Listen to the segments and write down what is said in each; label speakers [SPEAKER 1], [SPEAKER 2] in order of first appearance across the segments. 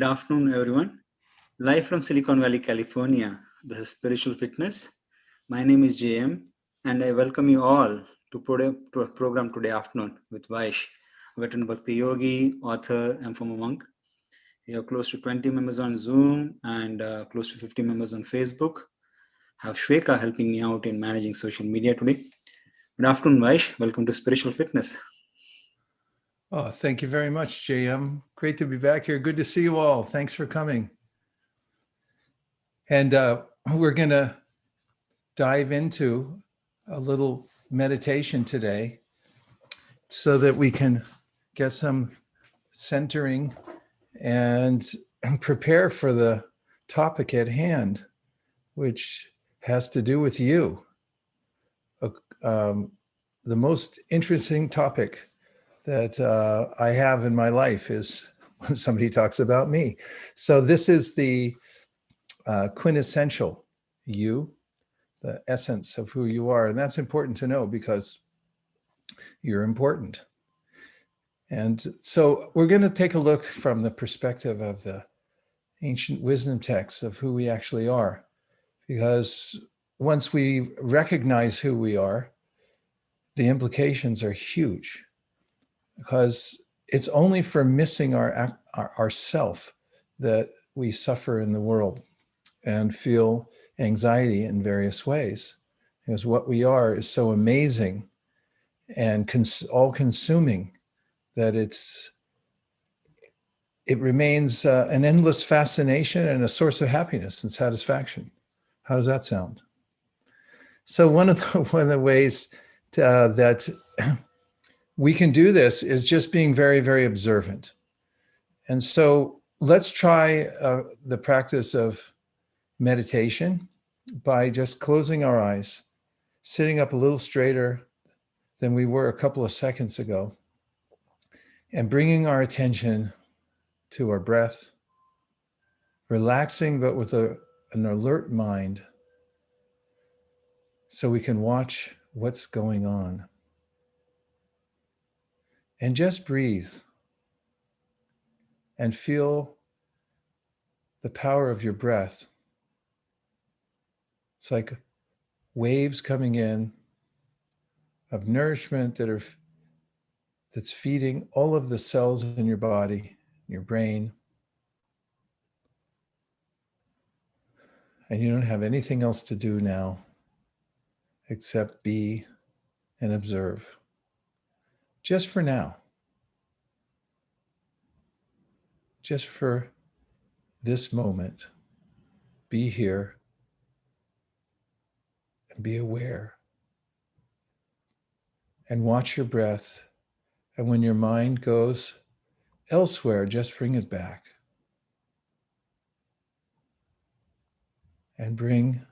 [SPEAKER 1] Good afternoon, everyone. Live from Silicon Valley, California. This is Spiritual Fitness. My name is JM, and I welcome you all to a program today afternoon with Vaish, a veteran Bhakti yogi, author, and former monk. We have close to 20 members on Zoom and close to 50 members on Facebook. I have Shweka helping me out in managing social media today. Good afternoon, Vaish. Welcome to Spiritual Fitness.
[SPEAKER 2] Oh, thank you very much, JM. Great to be back here. Good to see you all. Thanks for coming. And we're going to dive into a little meditation today so that we can get some centering and prepare for the topic at hand, which has to do with you. The most interesting topic that I have in my life is when somebody talks about me. So this is the quintessential you, the essence of who you are. And that's important to know because you're important. And so we're going to take a look from the perspective of the ancient wisdom texts of who we actually are. Because once we recognize who we are, the implications are huge. Because it's only for missing our self that we suffer in the world and feel anxiety in various ways. Because what we are is so amazing and all-consuming that it remains an endless fascination and a source of happiness and satisfaction. How does that sound? So one of the ways that we can do this is just being very, very observant. And so let's try the practice of meditation by just closing our eyes, sitting up a little straighter than we were a couple of seconds ago, and bringing our attention to our breath, relaxing but with an alert mind so we can watch what's going on. And just breathe and feel the power of your breath. It's like waves coming in of nourishment that's feeding all of the cells in your body, your brain. And you don't have anything else to do now except be and observe. Just for now. Just for this moment. Be here and be aware. And watch your breath. And when your mind goes elsewhere, just bring it back. And bring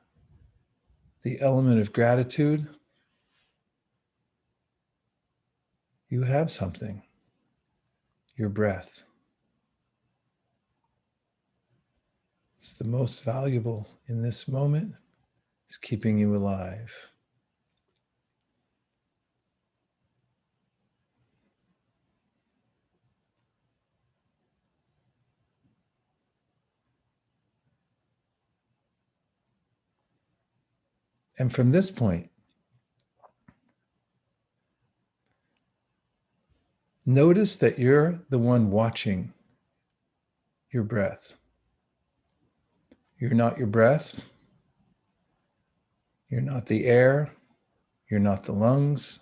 [SPEAKER 2] the element of gratitude. You have something. Your breath. It's the most valuable in this moment. It's keeping you alive. And from this point, notice that you're the one watching your breath. You're not your breath. You're not the air. You're not the lungs.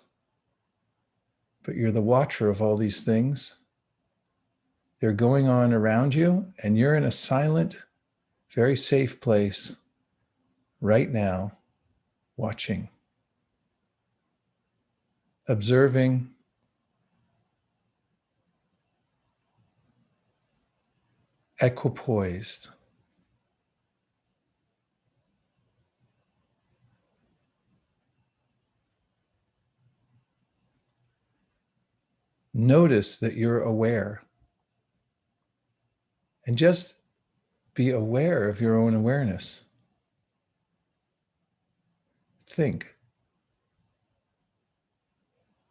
[SPEAKER 2] But you're the watcher of all these things. They're going on around you, and you're in a silent, very safe place right now, watching, observing, equipoised. Notice that you're aware. And just be aware of your own awareness. Think.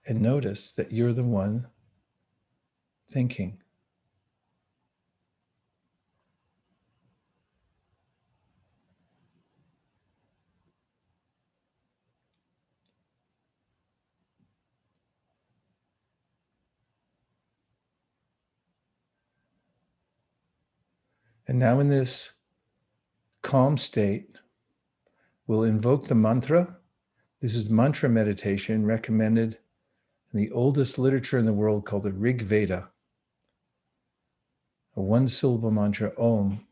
[SPEAKER 2] And notice that you're the one thinking. And now in this calm state, we'll invoke the mantra. This is mantra meditation recommended in the oldest literature in the world called the Rig Veda, a one-syllable mantra, Om,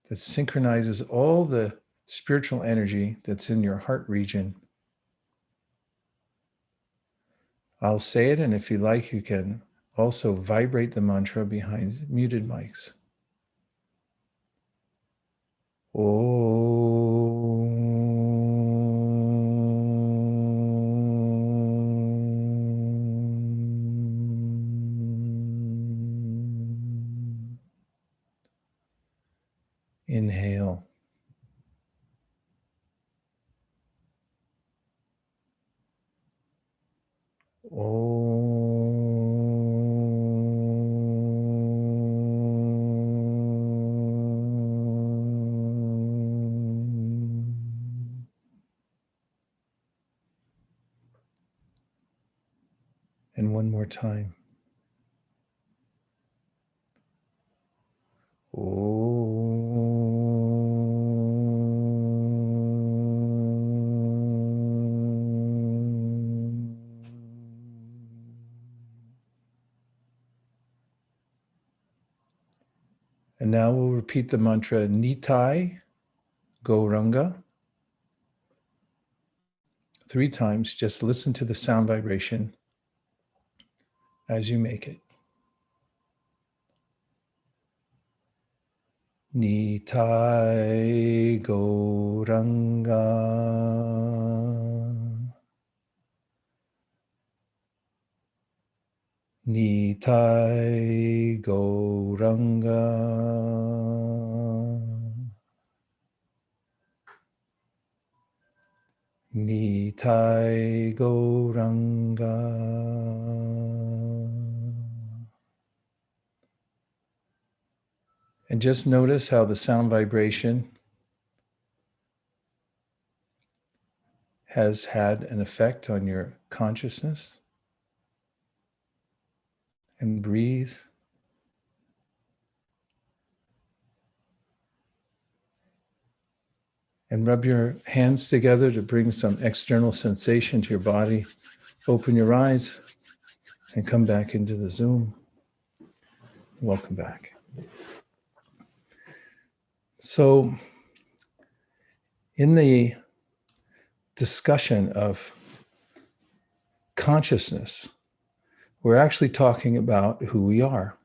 [SPEAKER 2] that synchronizes all the spiritual energy that's in your heart region. I'll say it, and if you like, you can also vibrate the mantra behind muted mics. Inhale. And one more time. And now we'll repeat the mantra Nitai Gauranga 3 times. Just listen to the sound vibration as you make it. Nitai Gauranga. Nitai Gauranga. Nitai Gauranga. And just notice how the sound vibration has had an effect on your consciousness. And breathe. And rub your hands together to bring some external sensation to your body. Open your eyes and come back into the Zoom. Welcome back. So, in the discussion of consciousness, we're actually talking about who we are.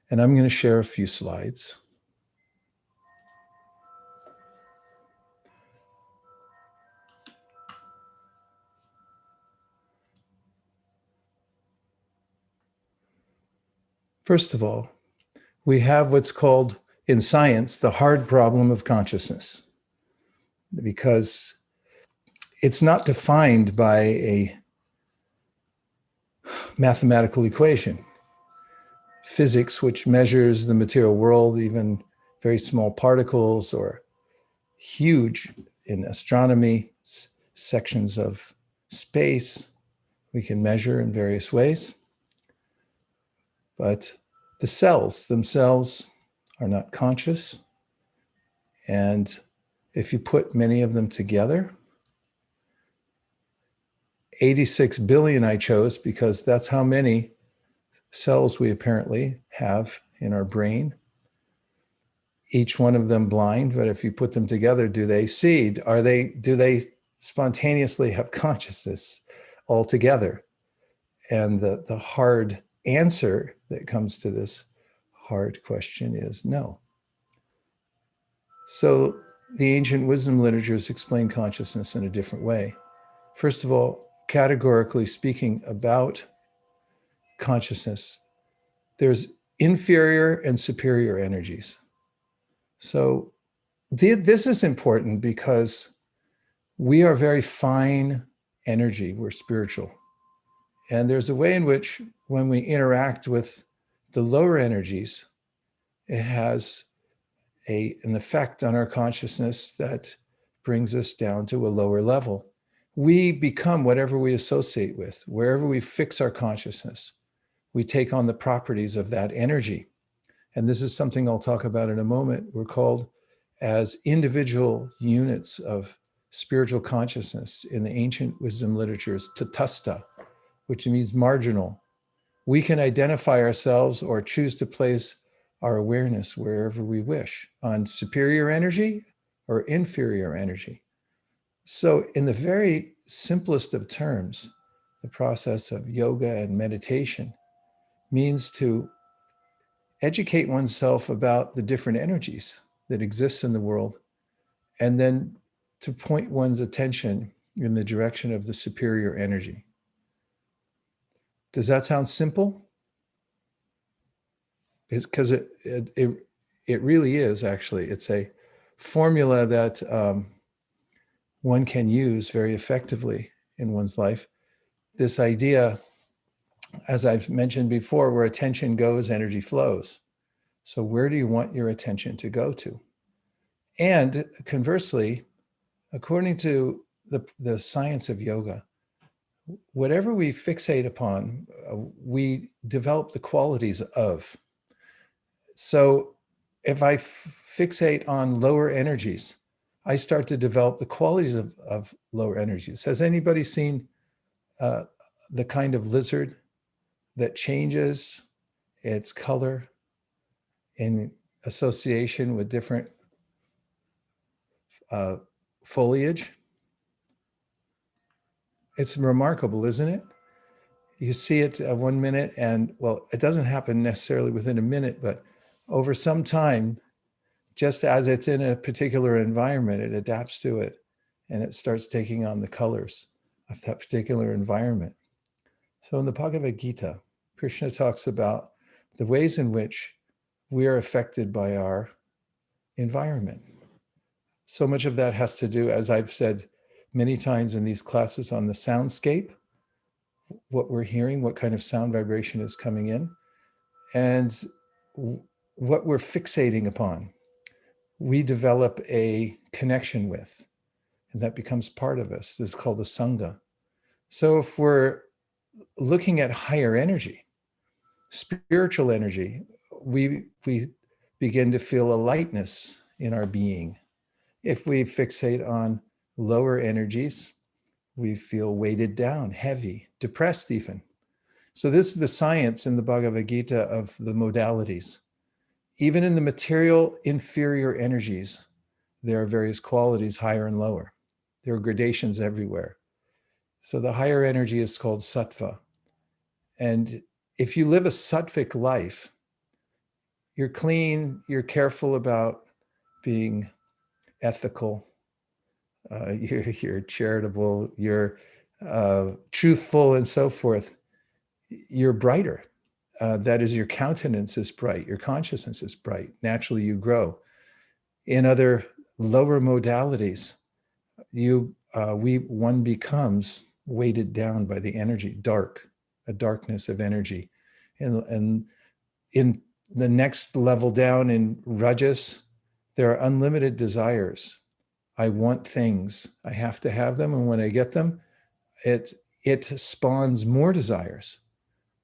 [SPEAKER 2] And I'm going to share a few slides. First of all, we have what's called in science the hard problem of consciousness, because it's not defined by a mathematical equation. Physics, which measures the material world, even very small particles, or huge in astronomy, sections of space, we can measure in various ways. But the cells themselves are not conscious. And if you put many of them together, 86 billion I chose because that's how many cells we apparently have in our brain. Each one of them blind, but if you put them together, do they see? Do they spontaneously have consciousness altogether? And the hard answer that comes to this hard question is no. So the ancient wisdom literatures explain consciousness in a different way. First of all, categorically speaking about consciousness, there's inferior and superior energies. So this is important because we are very fine energy. We're spiritual. And there's a way in which when we interact with the lower energies, it has an effect on our consciousness that brings us down to a lower level. We become whatever we associate with. Wherever we fix our consciousness, we take on the properties of that energy. And this is something I'll talk about in a moment. We're called as individual units of spiritual consciousness in the ancient wisdom literatures, tatasta, which means marginal. We can identify ourselves or choose to place our awareness wherever we wish, on superior energy or inferior energy. So, in the very simplest of terms, the process of yoga and meditation means to educate oneself about the different energies that exist in the world, and then to point one's attention in the direction of the superior energy. Does that sound simple? Because it really is, actually. It's a formula that one can use very effectively in one's life. This idea, as I've mentioned before, where attention goes, energy flows. So where do you want your attention to go to? And conversely, according to the science of yoga, whatever we fixate upon, we develop the qualities of. So if I fixate on lower energies, I start to develop the qualities of lower energies. Has anybody seen uh, the kind of lizard that changes its color in association with different uh, foliage? It's remarkable, isn't it? You see it 1 minute, and well, it doesn't happen necessarily within a minute, but over some time, just as it's in a particular environment, it adapts to it and it starts taking on the colors of that particular environment. So in the Bhagavad Gita, Krishna talks about the ways in which we are affected by our environment. So much of that has to do, as I've said many times in these classes, on the soundscape, what we're hearing, what kind of sound vibration is coming in, and what we're fixating upon. We develop a connection with, and that becomes part of us. This is called the Sangha. So if we're looking at higher energy, spiritual energy, we begin to feel a lightness in our being. If we fixate on lower energies, we feel weighted down, heavy, depressed even. So this is the science in the Bhagavad Gita of the modalities. Even in the material inferior energies, there are various qualities, higher and lower. There are gradations everywhere. So the higher energy is called sattva. And if you live a sattvic life, you're clean, you're careful about being ethical, you're charitable, you're truthful, and so forth. You're brighter. That is, your countenance is bright, your consciousness is bright. Naturally, you grow. In other lower modalities, one becomes weighted down by the energy, a darkness of energy. And in the next level down in Rajas, there are unlimited desires. I want things. I have to have them. And when I get them, it spawns more desires.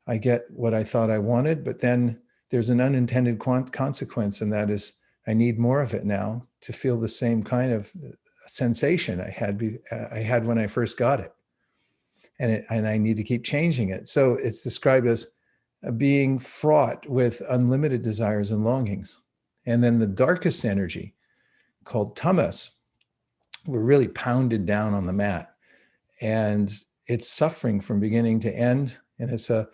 [SPEAKER 2] I get what I thought I wanted, but then there's an unintended consequence, and that is I need more of it now to feel the same kind of sensation I had when I first got it. And I need to keep changing it. So it's described as being fraught with unlimited desires and longings. And then the darkest energy, called tamas, we're really pounded down on the mat. And it's suffering from beginning to end. And it's a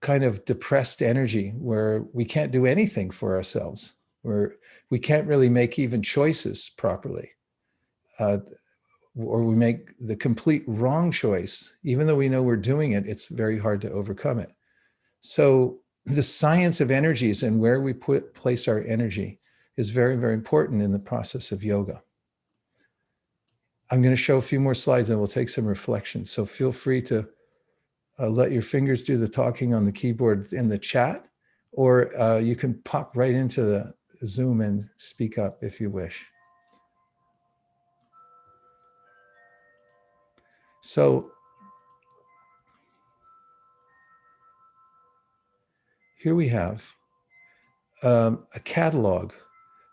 [SPEAKER 2] kind of depressed energy where we can't do anything for ourselves, where we can't really make even choices properly. Or we make the complete wrong choice. Even though we know we're doing it, it's very hard to overcome it. So the science of energies and where we place our energy is very, very important in the process of yoga. I'm going to show a few more slides and we'll take some reflections. So feel free to let your fingers do the talking on the keyboard in the chat, or you can pop right into the Zoom and speak up if you wish. So here we have a catalog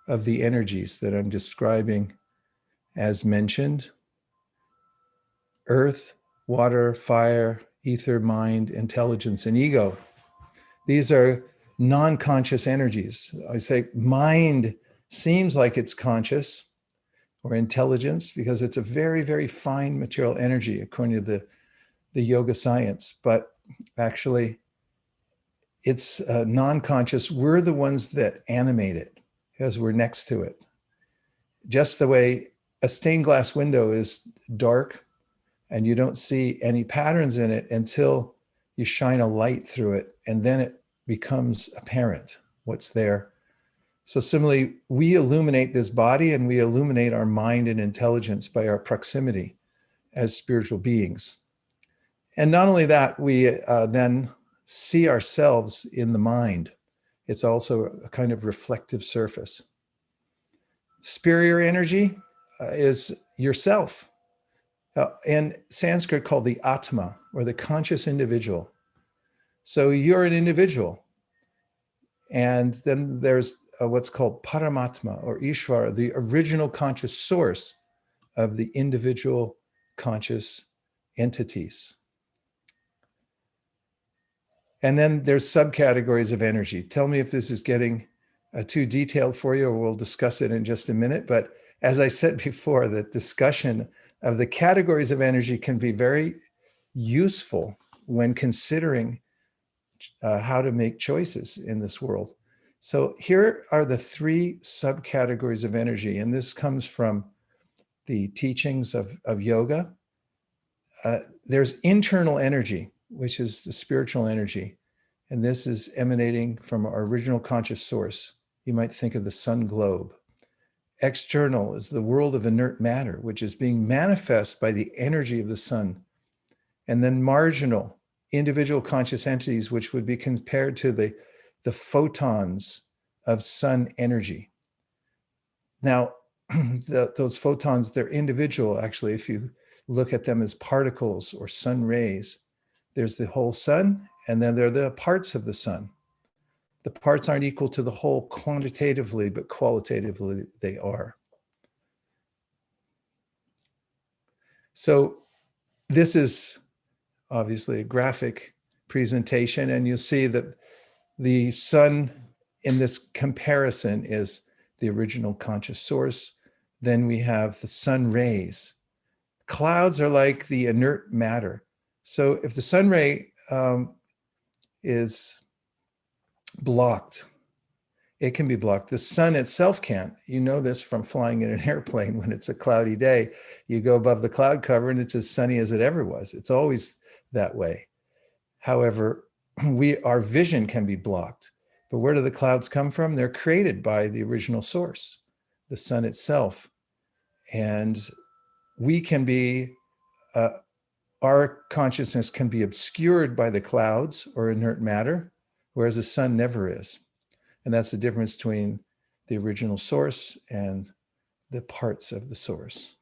[SPEAKER 2] of the energies that I'm describing as mentioned: earth, water, fire, ether, mind, intelligence, and ego. These are non-conscious energies. I say mind seems like it's conscious or intelligence because it's a very, very fine material energy according to the yoga science, but actually it's non-conscious. We're the ones that animate it because we're next to it. Just the way a stained glass window is dark and you don't see any patterns in it until you shine a light through it, and then it becomes apparent what's there. So similarly, we illuminate this body and we illuminate our mind and intelligence by our proximity as spiritual beings. And not only that, we then see ourselves in the mind. It's also a kind of reflective surface. Superior energy is yourself. In Sanskrit called the Atma, or the conscious individual. So you're an individual. And then there's what's called Paramatma, or Ishvara, the original conscious source of the individual conscious entities. And then there's subcategories of energy. Tell me if this is getting too detailed for you, or we'll discuss it in just a minute. But as I said before, the discussion of the categories of energy can be very useful when considering how to make choices in this world. So here are the three subcategories of energy, and this comes from the teachings of yoga. There's internal energy, which is the spiritual energy, and this is emanating from our original conscious source. You might think of the sun globe. External is the world of inert matter, which is being manifest by the energy of the sun. And then marginal, individual conscious entities, which would be compared to the photons of sun energy. Now, those photons, they're individual, actually. If you look at them as particles or sun rays, there's the whole sun, and then there are the parts of the sun. The parts aren't equal to the whole quantitatively, but qualitatively they are. So this is obviously a graphic presentation, and you'll see that the sun in this comparison is the original conscious source. Then we have the sun rays. Clouds are like the inert matter. So if the sun ray is blocked, it can be blocked. The sun itself can't. You know this from flying in an airplane. When it's a cloudy day, you go above the cloud cover and it's as sunny as it ever was. It's always that way. However, our vision can be blocked. But where do the clouds come from? They're created by the original source, the sun itself. And we can be, our consciousness can be obscured by the clouds or inert matter, whereas the sun never is. And that's the difference between the original source and the parts of the source,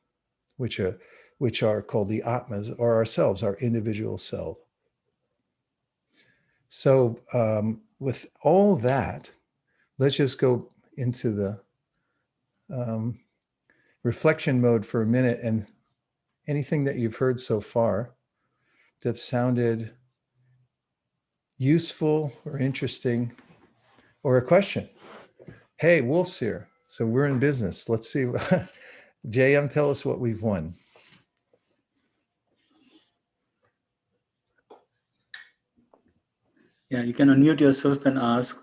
[SPEAKER 2] which are called the Atmas, or ourselves, our individual self. So with all that, let's just go into the reflection mode for a minute, and anything that you've heard so far that sounded useful or interesting, or a question. Hey, Wolf's here, so we're in business. Let's see. JM, tell us what we've won.
[SPEAKER 1] Yeah, you can unmute yourself and ask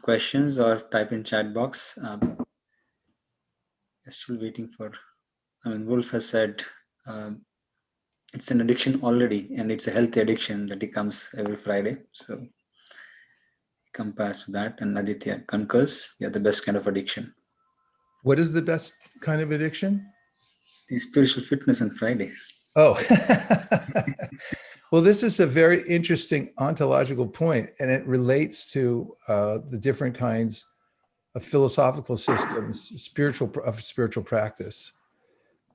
[SPEAKER 1] questions or type in chat box. Still waiting for, Wolf has said it's an addiction already, and it's a healthy addiction that he comes every Friday. So he compares to that, and Aditya concurs. Yeah, the best kind of addiction.
[SPEAKER 2] What is the best kind of addiction?
[SPEAKER 1] The spiritual fitness on Friday.
[SPEAKER 2] Oh, well, this is a very interesting ontological point, and it relates to the different kinds of philosophical systems, spiritual practice.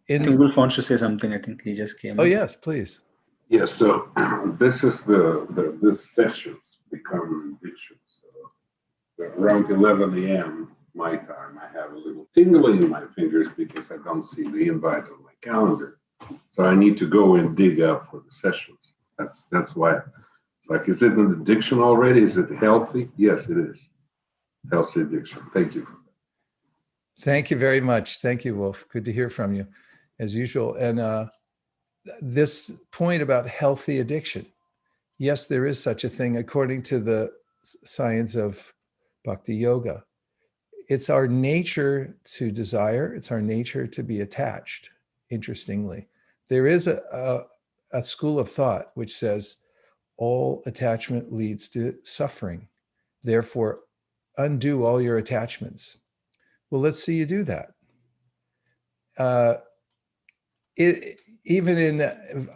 [SPEAKER 1] I think Wolf wants to say something. I think he just came.
[SPEAKER 2] Oh, yes, please.
[SPEAKER 3] Yes, so this is this sessions become rituals. So there around 11 a.m. my time, I have a little tingling in my fingers because I don't see the invite on my calendar. So I need to go and dig up for the sessions. That's why. It's like, is it an addiction already? Is it healthy? Yes, it is. Healthy addiction. Thank you.
[SPEAKER 2] Thank you very much. Thank you, Wolf. Good to hear from you, as usual. And this point about healthy addiction, yes, there is such a thing according to the science of Bhakti Yoga. It's our nature to desire. It's our nature to be attached, interestingly. There is a school of thought which says all attachment leads to suffering. Therefore, undo all your attachments. Well, let's see you do that. Even in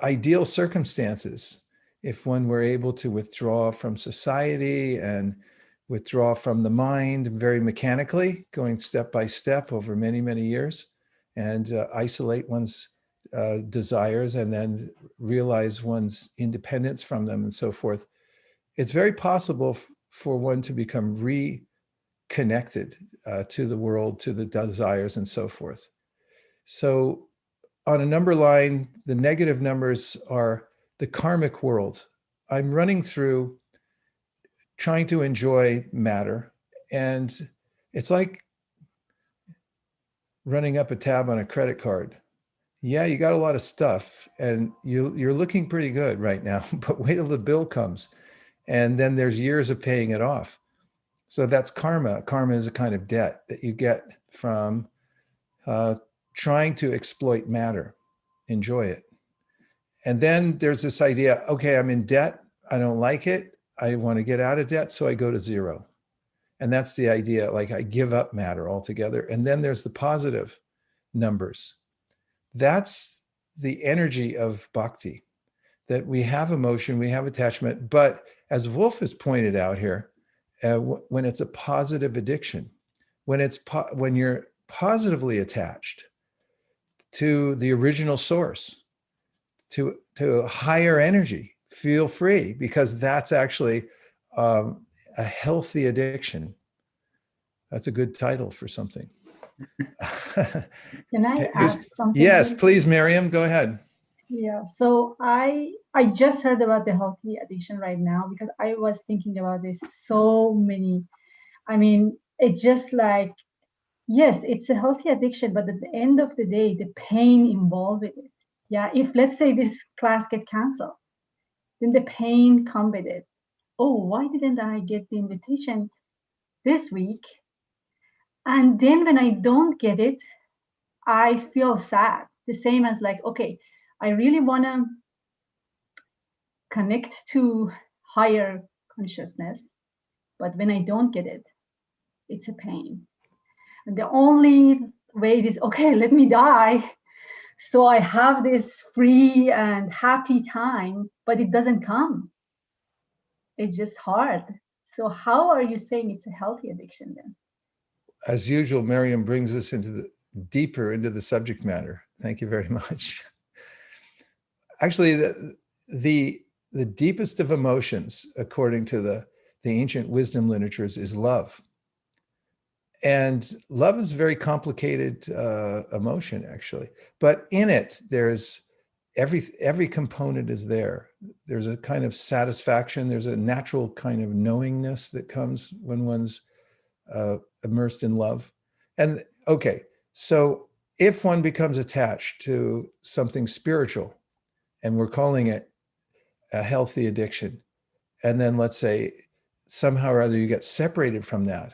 [SPEAKER 2] ideal circumstances, if one were able to withdraw from society and withdraw from the mind very mechanically, going step by step over many, many years, and isolate one's desires and then realize one's independence from them and so forth, it's very possible for one to become reconnected to the world, to the desires and so forth. So on a number line, the negative numbers are the karmic world. I'm running through trying to enjoy matter, and it's like running up a tab on a credit card. Yeah, you got a lot of stuff and you're looking pretty good right now, but wait till the bill comes. And then there's years of paying it off. So that's karma. Karma is a kind of debt that you get from trying to exploit matter, enjoy it. And then there's this idea, okay, I'm in debt. I don't like it. I want to get out of debt. So I go to zero. And that's the idea, like I give up matter altogether. And then there's the positive numbers. That's the energy of bhakti, that we have emotion, we have attachment. But as Wolf has pointed out here, when it's a positive addiction, when you're positively attached to the original source, to a higher energy, feel free, because that's actually a healthy addiction. That's a good title for something.
[SPEAKER 4] Can I ask something?
[SPEAKER 2] Yes, please, Miriam, go ahead.
[SPEAKER 4] Yeah, so I just heard about the healthy addiction right now because I was thinking about this so many. I mean, it's just like, yes, it's a healthy addiction, but at the end of the day, the pain involved with it. Yeah, if let's say this class get canceled, then the pain come with it. Oh, why didn't I get the invitation this week? And then when I don't get it, I feel sad. The same as like, okay, I really want to connect to higher consciousness, but when I don't get it, it's a pain. And the only way is, okay, let me die. So I have this free and happy time, but it doesn't come. It's just hard. So how are you saying it's a healthy addiction then?
[SPEAKER 2] As usual, Miriam brings us deeper into the subject matter. Thank you very much. Actually, the deepest of emotions, according to the ancient wisdom literatures, is love. And love is a very complicated emotion, actually. But in it, there's every component is there. There's a kind of satisfaction. There's a natural kind of knowingness that comes when one's immersed in love. And okay, so if one becomes attached to something spiritual, and we're calling it a healthy addiction, and then let's say somehow or other you get separated from that.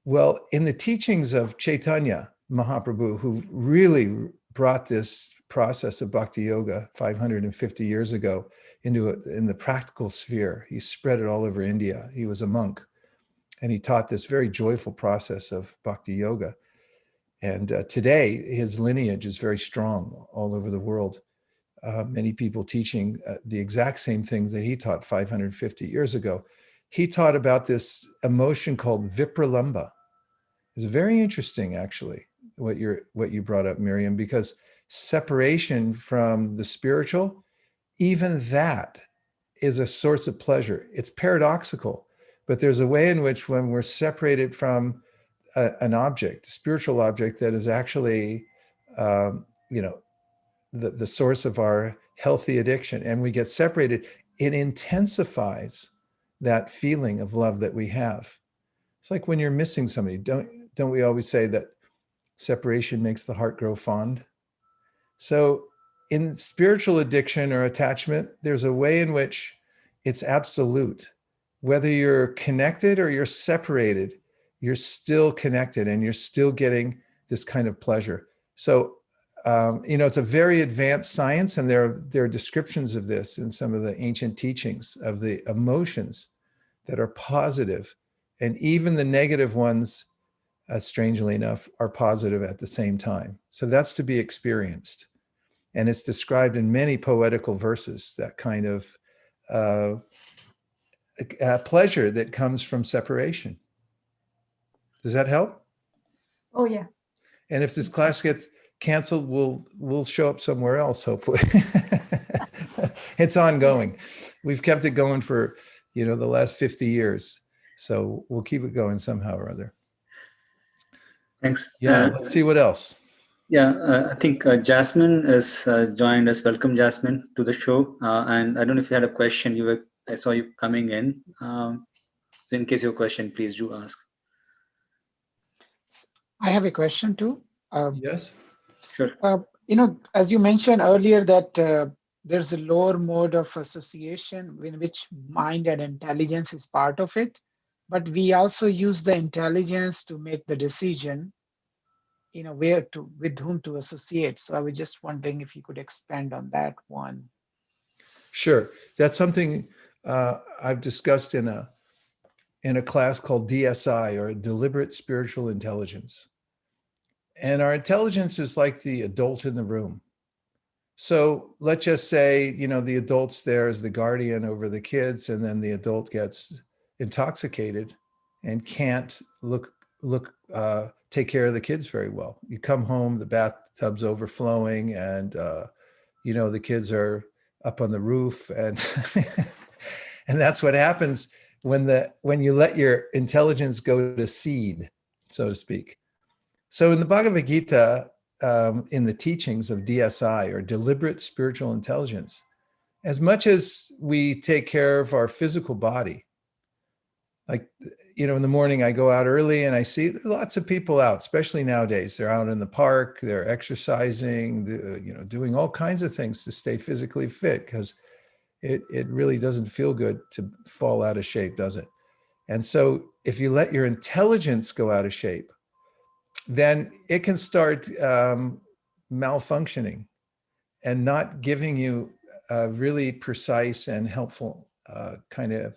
[SPEAKER 2] Well, in the teachings of Chaitanya Mahaprabhu, who really brought this process of bhakti yoga 550 years ago in the practical sphere, he spread it all over India. He was a monk, and he taught this very joyful process of bhakti yoga. And today, his lineage is very strong all over the world. Many people teaching the exact same things that he taught 550 years ago. He taught about this emotion called vipralamba. It's very interesting, actually, what you brought up, Miriam, because separation from the spiritual, even that is a source of pleasure. It's paradoxical, but there's a way in which when we're separated from an object, a spiritual object that is actually, the source of our healthy addiction, and we get separated, it intensifies that feeling of love that we have. It's like when you're missing somebody. Don't we always say that separation makes the heart grow fond? So in spiritual addiction or attachment, there's a way in which it's absolute. Whether you're connected or you're separated, you're still connected and you're still getting this kind of pleasure. So, it's a very advanced science, and there are descriptions of this in some of the ancient teachings of the emotions that are positive, and even the negative ones, strangely enough, are positive at the same time. So that's to be experienced. And it's described in many poetical verses, that kind of pleasure that comes from separation. Does that help?
[SPEAKER 4] Oh, yeah.
[SPEAKER 2] And if this class gets canceled, we'll show up somewhere else, hopefully. It's ongoing. We've kept it going for, the last 50 years. So we'll keep it going somehow or other.
[SPEAKER 1] Thanks.
[SPEAKER 2] Yeah, let's see what else.
[SPEAKER 1] Yeah, I think Jasmine has joined us. Welcome, Jasmine, to the show. And I don't know if you had a question. I saw you coming in. So in case you have a question, please do ask.
[SPEAKER 5] I have a question too.
[SPEAKER 2] Yes.
[SPEAKER 1] Sure.
[SPEAKER 5] As you mentioned earlier that there's a lower mode of association in which mind and intelligence is part of it, but we also use the intelligence to make the decision, with whom to associate. So I was just wondering if you could expand on that one.
[SPEAKER 2] Sure. That's something I've discussed in a class called DSI, or Deliberate Spiritual Intelligence. And our intelligence is like the adult in the room. So let's just say, the adult's there as the guardian over the kids, and then the adult gets intoxicated and can't take care of the kids very well. You come home, the bathtub's overflowing, and the kids are up on the roof, and and that's what happens when you let your intelligence go to seed, so to speak. So in the Bhagavad Gita, in the teachings of DSI, or Deliberate Spiritual Intelligence, as much as we take care of our physical body, like, in the morning I go out early and I see lots of people out, especially nowadays. They're out in the park, they're exercising, doing all kinds of things to stay physically fit, because it really doesn't feel good to fall out of shape, does it? And so if you let your intelligence go out of shape, then it can start malfunctioning and not giving you really precise and helpful kind of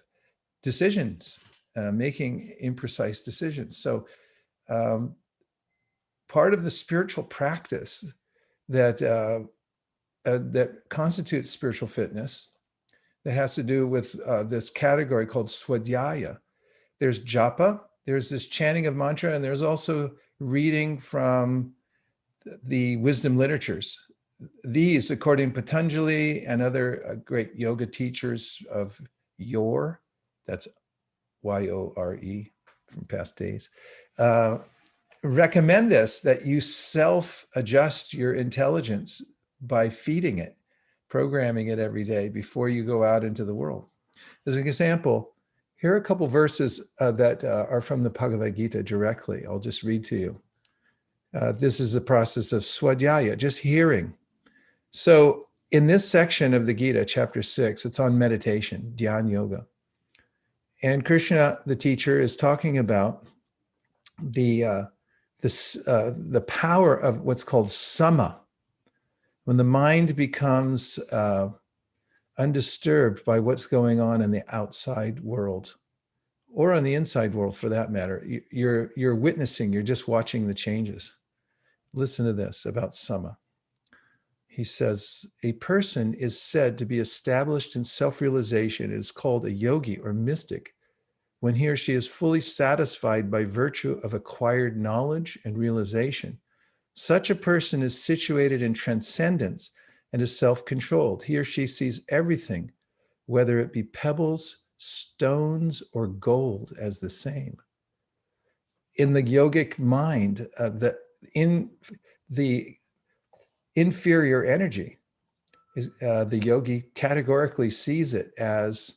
[SPEAKER 2] decisions, making imprecise decisions. So part of the spiritual practice that constitutes spiritual fitness, that has to do with this category called swadhyaya. There's japa, there's this chanting of mantra, and there's also reading from the wisdom literatures. These, according to Patanjali and other great yoga teachers of yore, that's Y-O-R-E from past days, recommend this, that you self-adjust your intelligence by feeding it, programming it every day before you go out into the world. As an example, here are a couple verses that are from the Bhagavad Gita directly. I'll just read to you. This is the process of swadhyaya, just hearing. So in this section of the Gita, chapter 6, it's on meditation, dhyan yoga. And Krishna, the teacher, is talking about the power of what's called sama, when the mind becomes undisturbed by what's going on in the outside world, or on the inside world for that matter. You're witnessing, you're just watching the changes. Listen to this about sama. He says, a person is said to be established in self-realization. It is called a yogi or mystic when he or she is fully satisfied by virtue of acquired knowledge and realization. Such a person is situated in transcendence and is self-controlled. He or she sees everything, whether it be pebbles stones or gold as the same. In the yogic mind, the inferior energy, the yogi categorically sees it as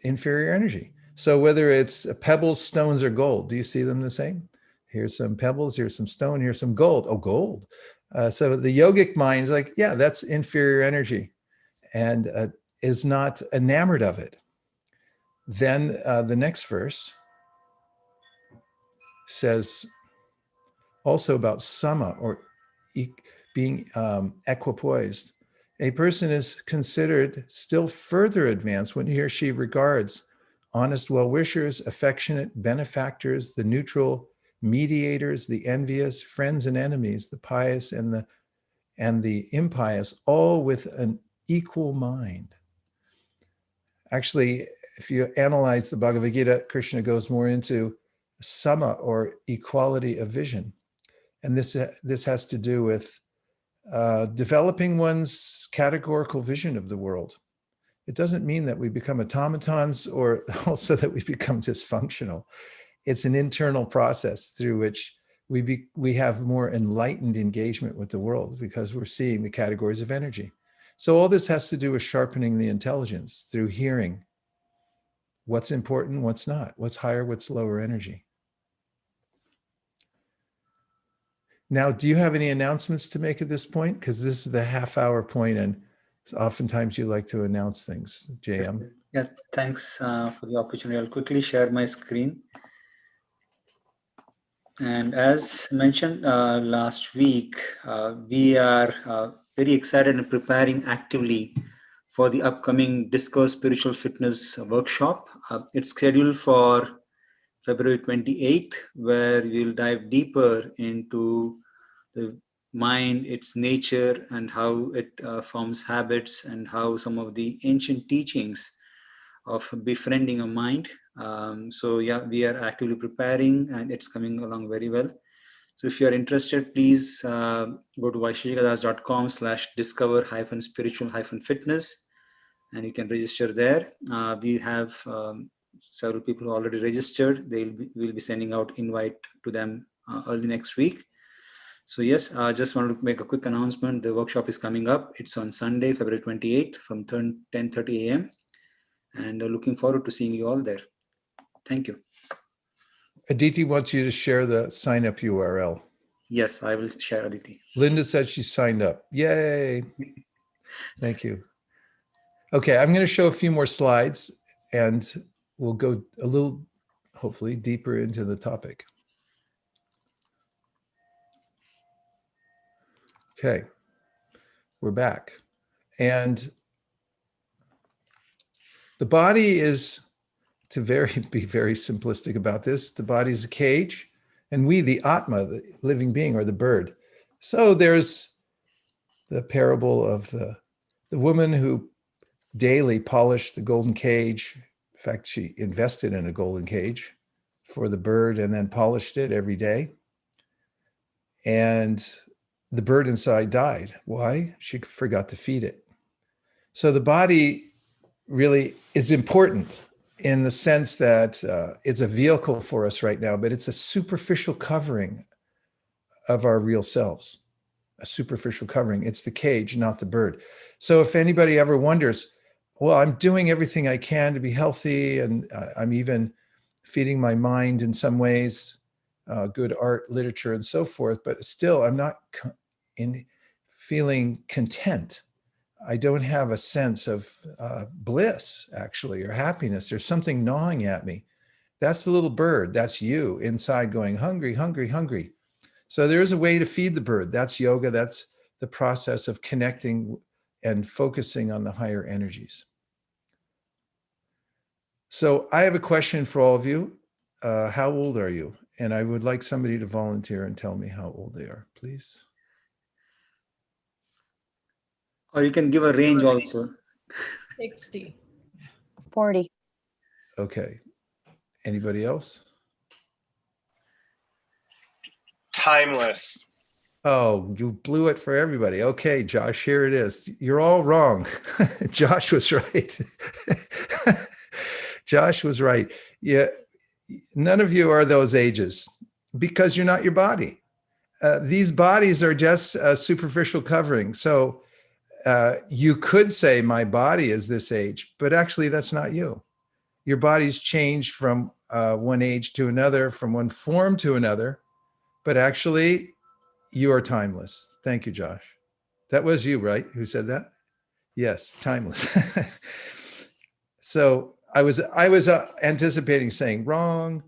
[SPEAKER 2] inferior energy. So whether it's pebbles, stones, or gold, do you see them the same? Here's some pebbles, here's some stone, here's some gold. Oh, gold. So the yogic mind is like, yeah, that's inferior energy, and is not enamored of it. Then the next verse says also about sama, or being equipoised. A person is considered still further advanced when he or she regards honest well-wishers, affectionate benefactors, the neutral mediators, the envious, friends and enemies, the pious and the impious, all with an equal mind. Actually, if you analyze the Bhagavad Gita, Krishna goes more into sama, or equality of vision. And this has to do with developing one's categorical vision of the world. It doesn't mean that we become automatons, or also that we become dysfunctional. It's an internal process through which we have more enlightened engagement with the world, because we're seeing the categories of energy. So all this has to do with sharpening the intelligence through hearing what's important, what's not, what's higher, what's lower energy. Now, do you have any announcements to make at this point? Because this is the half-hour point, and oftentimes you like to announce things, JM.
[SPEAKER 1] Yeah, thanks for the opportunity. I'll quickly share my screen. And as mentioned last week, we are very excited and preparing actively for the upcoming Discover Spiritual Fitness workshop. It's scheduled for February 28th, where we'll dive deeper into the mind, its nature, and how it forms habits, and how some of the ancient teachings of befriending a mind. So yeah, we are actively preparing, and it's coming along very well. So if you're interested, please go to vaisheshikadas.com/discover-spiritual-fitness, and you can register there. We have several people who already registered. We'll be sending out invite to them early next week. So yes, I just wanted to make a quick announcement. The workshop is coming up. It's on Sunday, February 28th from 10:30 a.m. And looking forward to seeing you all there. Thank you.
[SPEAKER 2] Aditi wants you to share the sign-up URL.
[SPEAKER 1] Yes, I will share, Aditi.
[SPEAKER 2] Linda said she signed up. Yay. Thank you. Okay, I'm going to show a few more slides, and we'll go a little, hopefully, deeper into the topic. Okay, we're back. And the body is, to be very simplistic about this, the body is a cage, and we, the Atma, the living being, are the bird. So there's the parable of the woman who daily polished the golden cage. In fact, she invested in a golden cage for the bird and then polished it every day. And the bird inside died. Why? She forgot to feed it. So the body really is important in the sense that it's a vehicle for us right now, but it's a superficial covering of our real selves, a superficial covering. It's the cage, not the bird. So if anybody ever wonders, well, I'm doing everything I can to be healthy, and I'm even feeding my mind in some ways, good art, literature, and so forth, but still I'm not feeling content. I don't have a sense of bliss, actually, or happiness. There's something gnawing at me. That's the little bird. That's you inside going, hungry, hungry, hungry. So there's a way to feed the bird. That's yoga. That's the process of connecting and focusing on the higher energies. So I have a question for all of you. How old are you? And I would like somebody to volunteer and tell me how old they are, please.
[SPEAKER 1] Or you can give a range also.
[SPEAKER 6] 60.
[SPEAKER 7] 40.
[SPEAKER 2] Okay. Anybody else?
[SPEAKER 8] Timeless.
[SPEAKER 2] Oh, you blew it for everybody. Okay, Josh, here it is. You're all wrong. Josh was right. Josh was right. Yeah, none of you are those ages because you're not your body. These bodies are just a superficial covering. So you could say my body is this age, but actually that's not you. Your body's changed from one age to another, from one form to another, but actually you are timeless. Thank you, Josh. That was you, right? Who said that? Yes, timeless. So I was anticipating saying wrong.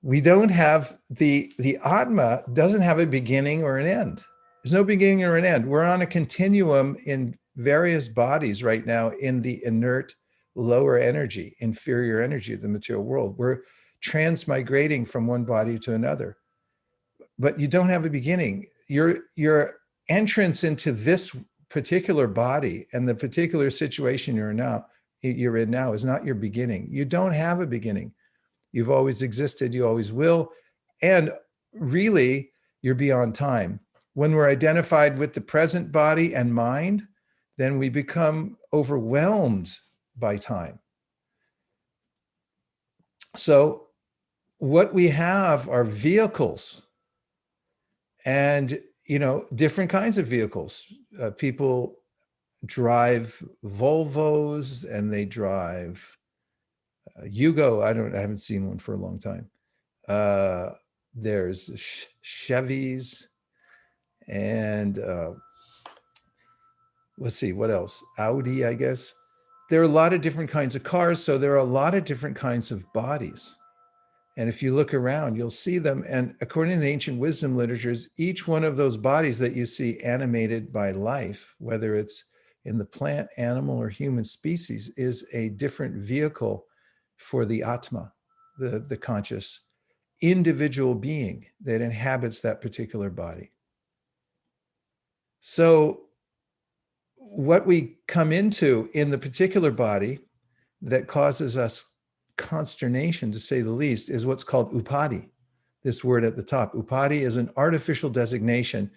[SPEAKER 2] We don't have the Atma doesn't have a beginning or an end. There's no beginning or an end. We're on a continuum in various bodies right now in the inert, lower energy, inferior energy of the material world. We're transmigrating from one body to another. But you don't have a beginning. Your entrance into this particular body and the particular situation you're in now is not your beginning. You don't have a beginning. You've always existed, you always will. And really, you're beyond time. When we're identified with the present body and mind, then we become overwhelmed by time. So what we have are vehicles, and different kinds of vehicles. People drive Volvos and they drive Yugo. I haven't seen one for a long time. There's Chevys, and let's see, what else? Audi, I guess. There are a lot of different kinds of cars, so there are a lot of different kinds of bodies. And if you look around, you'll see them. And according to the ancient wisdom literatures, each one of those bodies that you see animated by life, whether it's in the plant, animal, or human species, is a different vehicle for the Atma, the conscious individual being that inhabits that particular body. So what we come into in the particular body that causes us consternation, to say the least, is what's called upadi, this word at the top. Upadi is an artificial designation.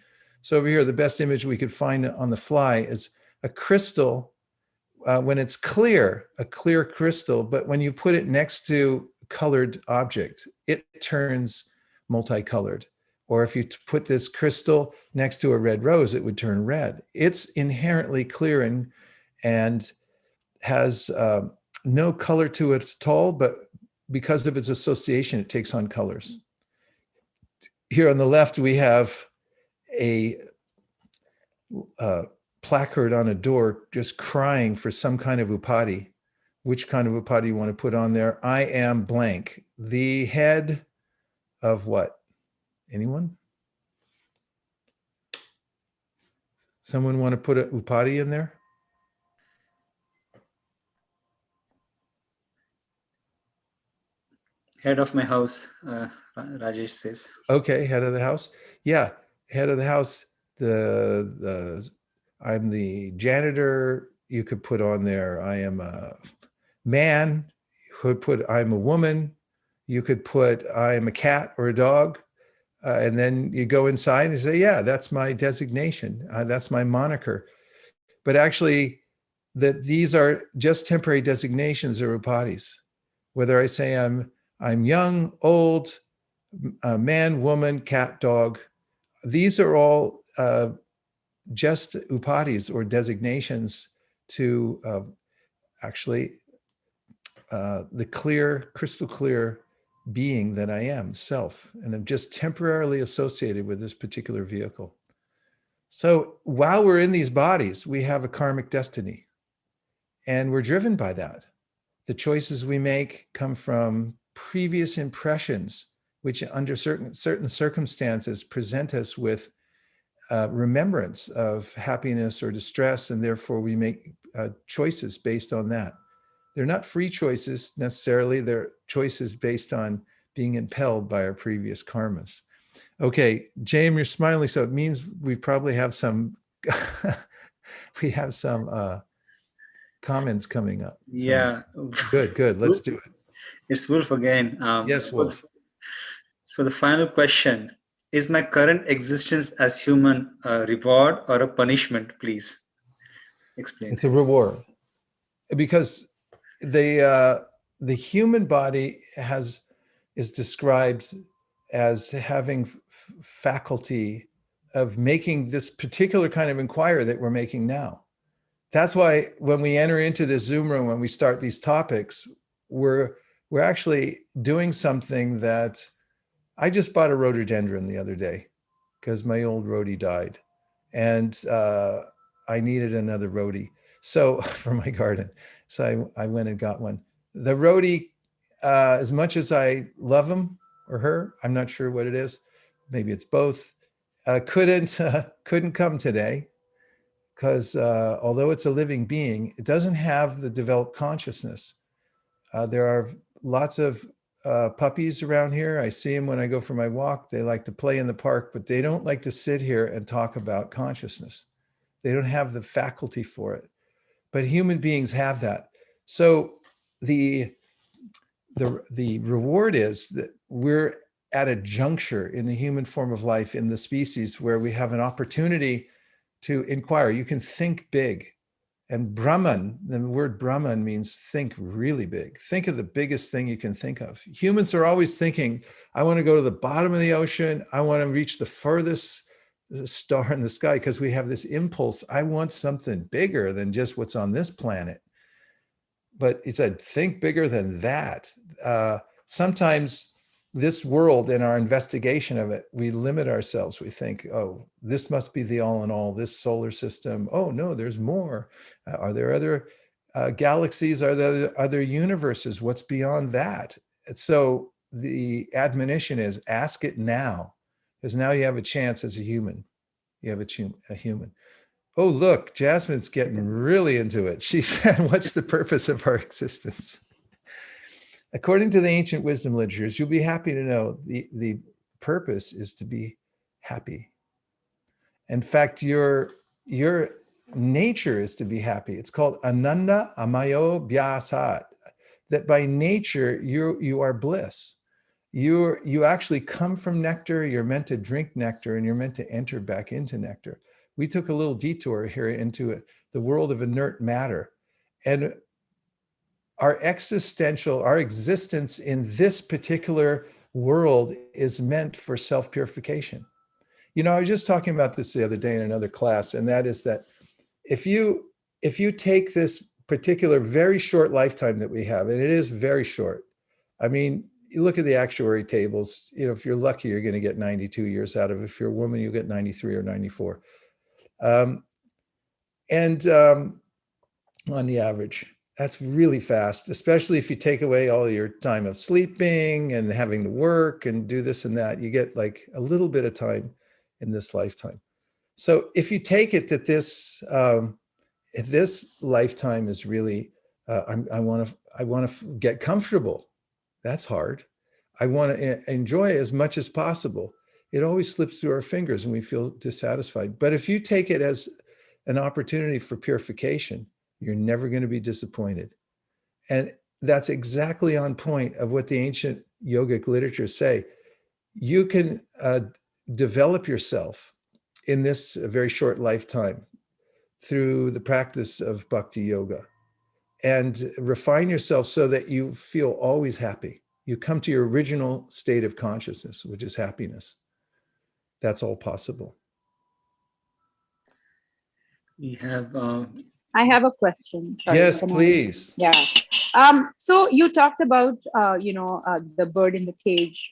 [SPEAKER 2] So over here, the best image we could find on the fly is a crystal when it's clear, a clear crystal, but when you put it next to a colored object, it turns multicolored. Or if you put this crystal next to a red rose, it would turn red. It's inherently clear and has no color to it at all, but because of its association, it takes on colors. Here on the left, we have a placard on a door just crying for some kind of upadi. Which kind of upadi you want to put on there? I am blank. The head of what? Anyone? Someone want to put a upadi in there?
[SPEAKER 1] Head of my house, Rajesh says.
[SPEAKER 2] Okay, head of the house. Yeah, head of the house. I'm the janitor. You could put on there, I am a man. You could put, I'm a woman. You could put, I am a cat or a dog. And then you go inside and say, yeah, that's my designation. That's my moniker. But actually, these are just temporary designations or upadis. Whether I say I'm young, old, man, woman, cat, dog, these are all just upadis or designations to actually the clear, crystal clear being that I am, self, and I'm just temporarily associated with this particular vehicle. So while we're in these bodies, we have a karmic destiny, and we're driven by that. The choices we make come from previous impressions, which under certain circumstances present us with remembrance of happiness or distress, and therefore we make choices based on that. They're not free choices necessarily, they're choices based on being impelled by our previous karmas. Okay, James, you're smiling, so it means we probably have some comments coming up.
[SPEAKER 1] Yeah.
[SPEAKER 2] Good, let's do it.
[SPEAKER 1] It's Wolf again.
[SPEAKER 2] Yes, Wolf.
[SPEAKER 1] So the final question, is my current existence as human a reward or a punishment, please? Explain.
[SPEAKER 2] It's a reward. Because the human body is described as having faculty of making this particular kind of inquiry that we're making now. That's why when we enter into this Zoom room, when we start these topics, we're actually doing something that I just bought a rhododendron the other day because my old rhodie died, and I needed another rhodie. So for my garden, so I went and got one. The rhodie, as much as I love him or her, I'm not sure what it is. Maybe it's both. Couldn't come today because although it's a living being, it doesn't have the developed consciousness. There are lots of puppies around here. I see them when I go for my walk. They like to play in the park, but they don't like to sit here and talk about consciousness. They don't have the faculty for it. But human beings have that. So the reward is that we're at a juncture in the human form of life in the species where we have an opportunity to inquire. You can think big. And Brahman, the word Brahman means think really big. Think of the biggest thing you can think of. Humans are always thinking, I want to go to the bottom of the ocean. I want to reach the furthest star in the sky, because we have this impulse. I want something bigger than just what's on this planet. But it's a think bigger than that. Sometimes this world, in our investigation of it, we limit ourselves. We think, oh, this must be the all in all, this solar system. Oh, no, there's more. Are there other galaxies? Are there other universes? What's beyond that? And so the admonition is ask it now, because now you have a chance as a human. You have a human. Oh, look, Jasmine's getting really into it. She said, what's the purpose of our existence? According to the ancient wisdom literatures, you'll be happy to know the purpose is to be happy. In fact, your nature is to be happy. It's called ananda amayo bhyasat, that by nature you are bliss. You actually come from nectar. You're meant to drink nectar, and you're meant to enter back into nectar. We took a little detour here into the world of inert matter, and our existence in this particular world is meant for self-purification. You know, I was just talking about this the other day in another class, and that is that if you take this particular very short lifetime that we have, and it is very short. I mean, you look at the actuary tables, you know, if you're lucky, you're going to get 92 years out of it. If you're a woman, you'll get 93 or 94. On the average. That's really fast, especially if you take away all your time of sleeping and having to work and do this and that. You get like a little bit of time in this lifetime. So if you take it that this lifetime is really, I want to get comfortable. That's hard. I want to enjoy as much as possible. It always slips through our fingers and we feel dissatisfied. But if you take it as an opportunity for purification, you're never going to be disappointed. And that's exactly on point of what the ancient yogic literatures say. You can develop yourself in this very short lifetime through the practice of bhakti yoga and refine yourself so that you feel always happy. You come to your original state of consciousness, which is happiness. That's all possible.
[SPEAKER 1] We have
[SPEAKER 6] I have a question. Sorry,
[SPEAKER 2] yes,
[SPEAKER 6] can I-
[SPEAKER 2] please.
[SPEAKER 6] Yeah. So you talked about, the bird in the cage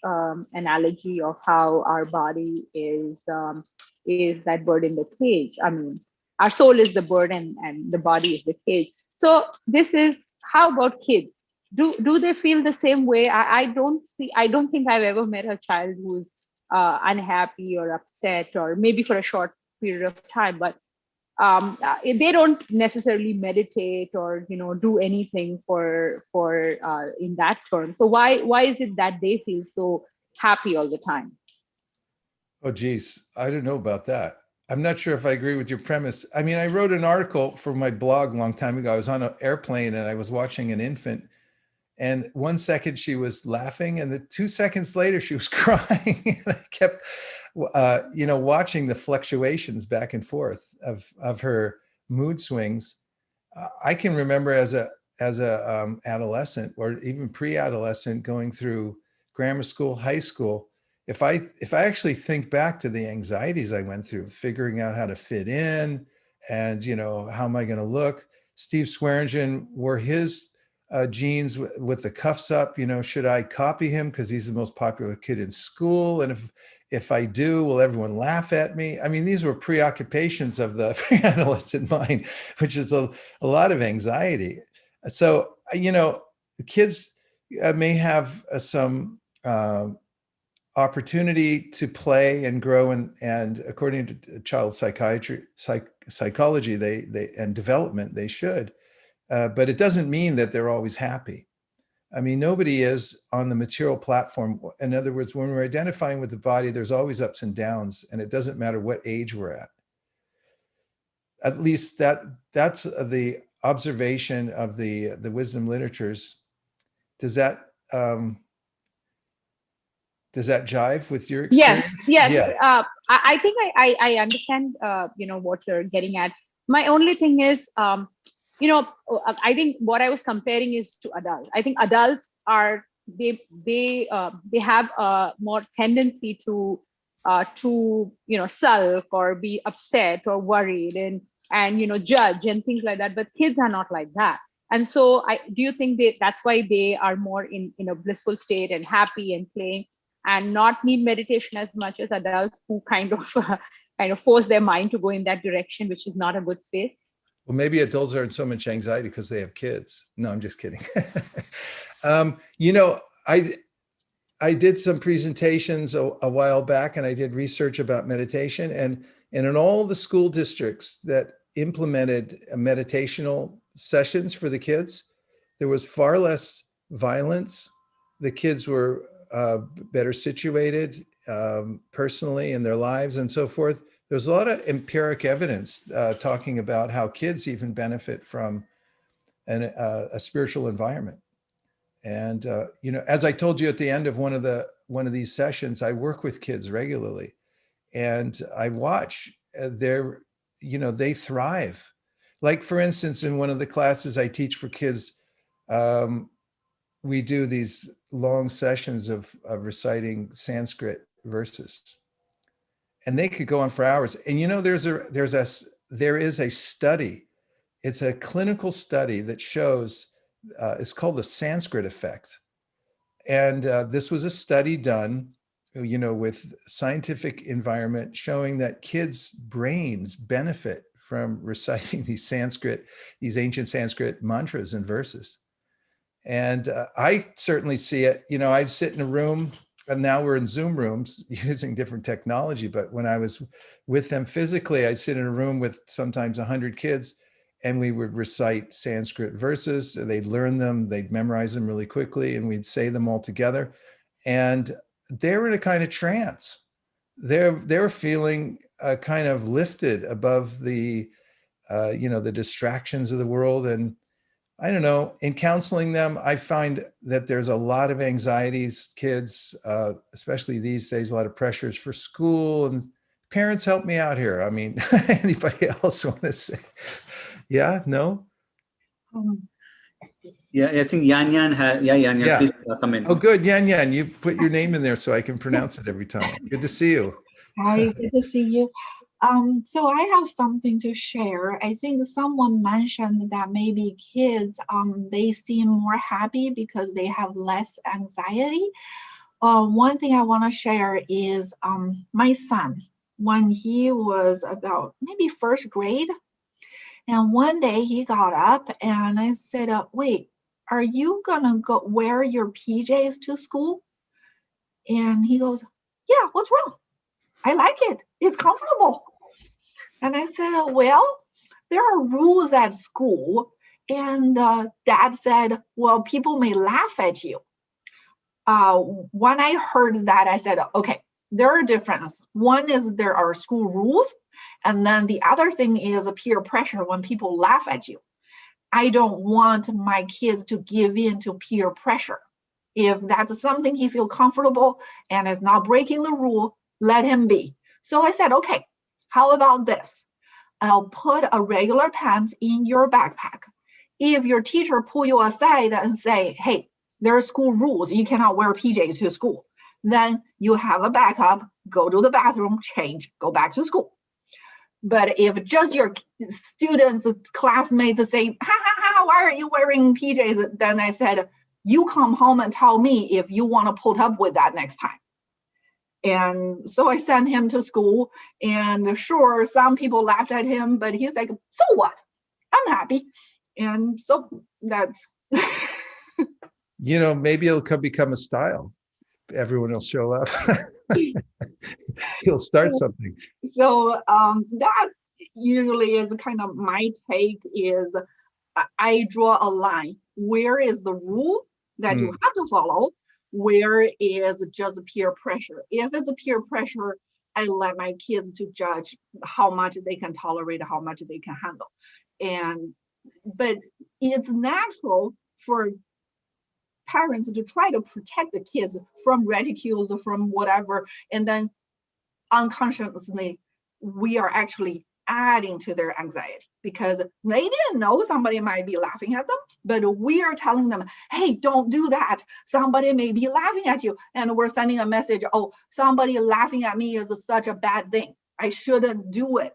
[SPEAKER 6] analogy of how our body is that bird in the cage. I mean, our soul is the bird and the body is the cage. So this is, how about kids? Do they feel the same way? I don't think I've ever met a child who's unhappy or upset, or maybe for a short period of time, but they don't necessarily meditate or do anything for in that term. So why is it that they feel so happy all the time?
[SPEAKER 2] Oh, geez. I don't know about that. I'm not sure if I agree with your premise. I mean, I wrote an article for my blog a long time ago. I was on an airplane and I was watching an infant, and 1 second she was laughing, and 2 seconds later she was crying. And I kept, watching the fluctuations back and forth of her mood swings. I can remember as a adolescent or even pre-adolescent going through grammar school, high school, if I actually think back to the anxieties I went through, figuring out how to fit in and, how am I going to look? Steve Swearingen wore his jeans with the cuffs up, should I copy him because he's the most popular kid in school? And if I do, will everyone laugh at me? I mean, these were preoccupations of the pre-adolescent mind, which is a lot of anxiety. So, the kids may have some opportunity to play and grow, and according to child psychiatry, psychology, they and development, they should. But it doesn't mean that they're always happy. I mean, nobody is on the material platform. In other words, when we're identifying with the body, there's always ups and downs, and it doesn't matter what age we're at. At least that's the observation of the wisdom literatures. Does that jive with your experience?
[SPEAKER 6] Yes.
[SPEAKER 2] Yeah.
[SPEAKER 6] I think I understand, what you're getting at. My only thing is, I think what I was comparing is to adults. I think adults are, they have a more tendency to sulk or be upset or worried and judge and things like that. But kids are not like that. And so do you think that's why they are more in a blissful state and happy and playing, and not need meditation as much as adults who kind of force their mind to go in that direction, which is not a good space?
[SPEAKER 2] Well, maybe adults are in so much anxiety because they have kids. No, I'm just kidding. I did some presentations a while back, and I did research about meditation, and in all the school districts that implemented meditational sessions for the kids, there was far less violence. The kids were better situated personally in their lives and so forth. There's a lot of empiric evidence talking about how kids even benefit from a spiritual environment. And as I told you at the end of one of these sessions, I work with kids regularly, and I watch they thrive. Like, for instance, in one of the classes I teach for kids, we do these long sessions of reciting Sanskrit verses, and they could go on for hours. And there is a study. It's a clinical study that shows, it's called the Sanskrit effect. And this was a study done, with scientific environment, showing that kids' brains benefit from reciting these ancient Sanskrit mantras and verses. And I certainly see it. I'd sit in a room, and now we're in Zoom rooms using different technology. But when I was with them physically, I'd sit in a room with sometimes 100 kids, and we would recite Sanskrit verses. They'd learn them, they'd memorize them really quickly, and we'd say them all together. And they're in a kind of trance. They're feeling kind of lifted above the distractions of the world. And I don't know, in counseling them, I find that there's a lot of anxieties, kids, especially these days, a lot of pressures for school, and parents help me out here. I mean, anybody else want to say? Yeah, no?
[SPEAKER 1] Yeah, I think Yan Yan
[SPEAKER 2] Yeah.
[SPEAKER 1] please come in.
[SPEAKER 2] Oh, good, Yan Yan, you put your name in there so I can pronounce it every time. Good to see you.
[SPEAKER 7] Hi, good to see you. So I have something to share. I think someone mentioned that maybe kids, they seem more happy because they have less anxiety. One thing I want to share is my son, when he was about maybe first grade, and one day he got up and I said, wait, are you gonna go wear your PJs to school? And he goes, yeah, what's wrong? I like it. It's comfortable. And I said, well, there are rules at school. And Dad said, well, people may laugh at you. When I heard that, I said, okay, there are differences. One is there are school rules. And then the other thing is a peer pressure when people laugh at you. I don't want my kids to give in to peer pressure. If that's something he feels comfortable and is not breaking the rule, let him be. So I said, okay, how about this? I'll put a regular pants in your backpack. if your teacher pull you aside and say, hey, there are school rules, you cannot wear PJs to school, then you have a backup, go to the bathroom, change, go back to school. But if just your students, classmates say, ha ha ha, why are you wearing PJs? Then I said, you come home and tell me if you want to put up with that next time. And so I sent him to school, and sure, some people laughed at him, but he's like, so what? I'm happy. And so that's.
[SPEAKER 2] Maybe it'll become a style. Everyone will show up. He'll start something.
[SPEAKER 7] So that usually is kind of my take is I draw a line. Where is the rule that you have to follow? Where is just peer pressure? If it's a peer pressure, I let my kids to judge how much they can tolerate, how much they can handle. But it's natural for parents to try to protect the kids from ridicules or from whatever, and then unconsciously we are actually adding to their anxiety because they didn't know somebody might be laughing at them, but we are telling them, hey, don't do that, somebody may be laughing at you, and we're sending a message, oh, somebody laughing at me is such a bad thing, I shouldn't do it.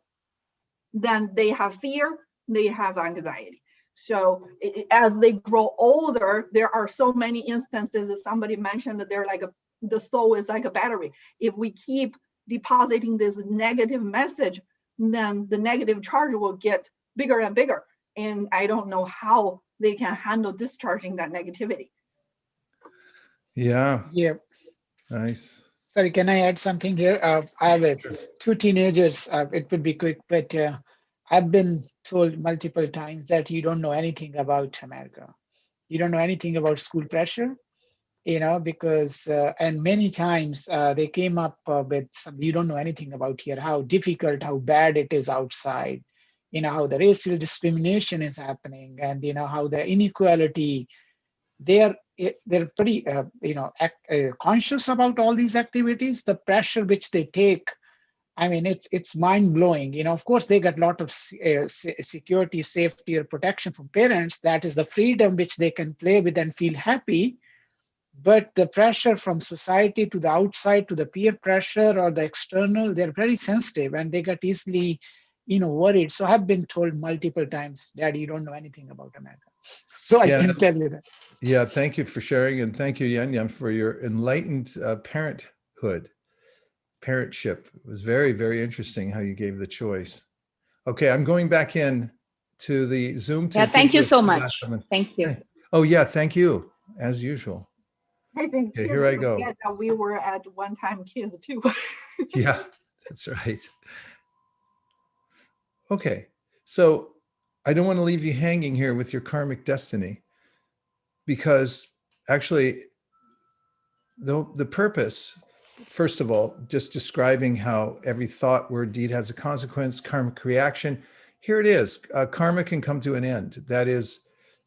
[SPEAKER 7] Then they have fear, they have anxiety. So as they grow older, there are so many instances, as somebody mentioned, that they're like the soul is like a battery. If we keep depositing this negative message, then the negative charge will get bigger and bigger. And I don't know how they can handle discharging that negativity.
[SPEAKER 2] Yeah.
[SPEAKER 5] Yeah.
[SPEAKER 2] Nice.
[SPEAKER 5] Sorry, can I add something here? I have two teenagers. It would be quick, but I've been told multiple times that you don't know anything about America. You don't know anything about school pressure, because, and many times they came up with some, you don't know anything about here, how difficult, how bad it is outside, how the racial discrimination is happening, and, how the inequality, they're pretty, conscious about all these activities, the pressure which they take. I mean, it's mind blowing. Of course, they get a lot of security, safety, or protection from parents. That is the freedom which they can play with and feel happy. But the pressure from society to the outside, to the peer pressure or the external, they're very sensitive and they get easily, worried. So I've been told multiple times, Daddy, you don't know anything about America. So I can tell you that.
[SPEAKER 2] Yeah, thank you for sharing, and thank you, Yan Yan, for your enlightened parentship. It was very, very interesting how you gave the choice. Okay, I'm going back in to the Zoom.
[SPEAKER 6] Yeah, thank you so much. Thank you.
[SPEAKER 2] Oh yeah, thank you, as usual.
[SPEAKER 7] I think
[SPEAKER 2] okay, here I go.
[SPEAKER 7] That we were at one time kids too.
[SPEAKER 2] Yeah, that's right. Okay, so I don't want to leave you hanging here with your karmic destiny, because actually the purpose, first of all, just describing how every thought, word, deed has a consequence, karmic reaction. Here it is. Karma can come to an end. That is,